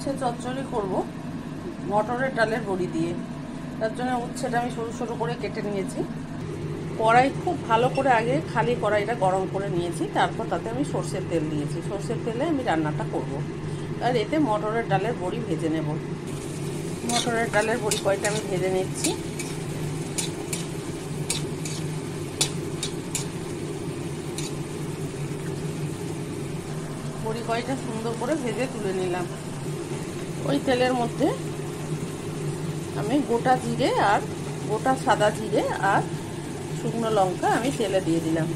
উচ্ছে চচ্চড়ি করব মটরের ডালের বড়ি দিয়ে। তার জন্য উচ্ছেটা আমি সরু সরু করে কেটে নিয়েছি। কড়াই খুব ভালো করে আগে খালি কড়াইটা গরম করে নিয়েছি, তারপর তাতে আমি সর্ষের তেল দিয়েছি। সর্ষের তেলে আমি রান্নাটা করব। আর এতে মটরের ডালের বড়ি ভেজে নেব। মটরের ডালের বড়ি কয়টা আমি ভেজে নিচ্ছি। বড়ি কয়টা সুন্দর করে ভেজে তুলে নিলাম। ওই তেলের মধ্যে আমি গোটা জিরে আর গোটা সাদা জিরে আর শুকনো লঙ্কা আমি তেলে দিয়ে দিলাম।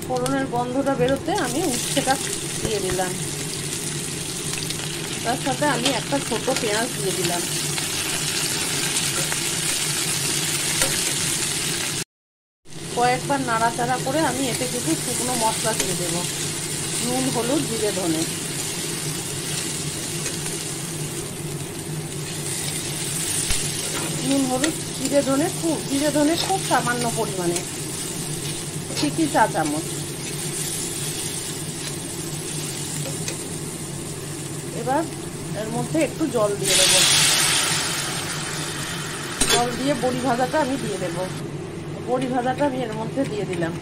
ফোড়নের গন্ধটা বেরোতে আমি উচ্ছেটা দিয়ে দিলাম। তার সাথে আমি একটা ছোট পেঁয়াজ দিয়ে দিলাম। কয়েকবার নাড়াচাড়া করে আমি এতে কিছু শুকনো মশলা দিয়ে দেব। নুন, হলুদ, জিরে, ধনে। নুন, হলুদ, জিরে, ধনে খুব সামান্য পরিমাণে, ঠিকই চা চামচ। এবার এর মধ্যে একটু জল দিয়ে দেব। জল দিয়ে বড়ি ভাজাটা আমি দিয়ে দেব। বড়ি ভাজাটা আমি এর মধ্যে দিয়ে দিলাম।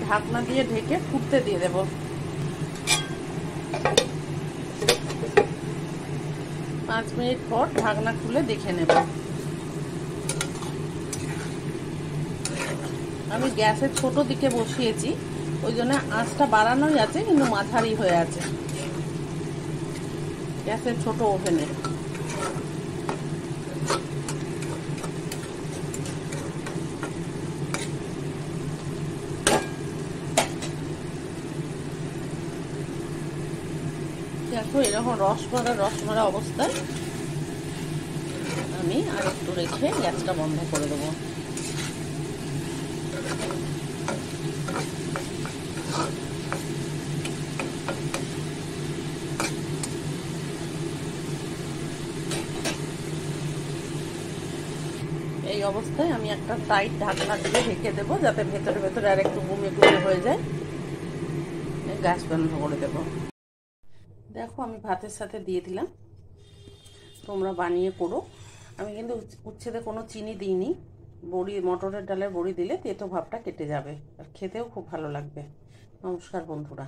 ঢাকনা দিয়ে ঢেকে ফুটতে দিয়ে দেব। 5 মিনিট পর ঢাকনা খুলে দেখে নেব। আমি গ্যাসের ছোট দিকে বসিয়েছি, ওই জন্য আঁচটা বাড়ানোই আছে, কিন্তু মাঝারি হয়ে আছে গ্যাসের ছোট ওভেনে। দেখো এরকম রসমারা অবস্থায় আমি আর একটু রেখে গ্যাসটা বন্ধ করে দেবো। এই অবস্থায় আমি একটা টাইট ঢাকনা দিয়ে ঢেকে দেবো, যাতে ভেতরে ভেতরে আর একটু গুমে হয়ে যায়। গ্যাস বন্ধ করে দেব। দেখো আমি ভাতের সাথে দিয়ে দিলাম, তোমরা বানিয়ে করো। আমি কিন্তু উচ্ছেদে কোনো চিনি দিইনি। বড়ি, মটরের ডালের বড়ি দিলে তেতো ভাবটা কেটে যাবে আর খেতেও খুব ভালো লাগবে। নমস্কার বন্ধুরা।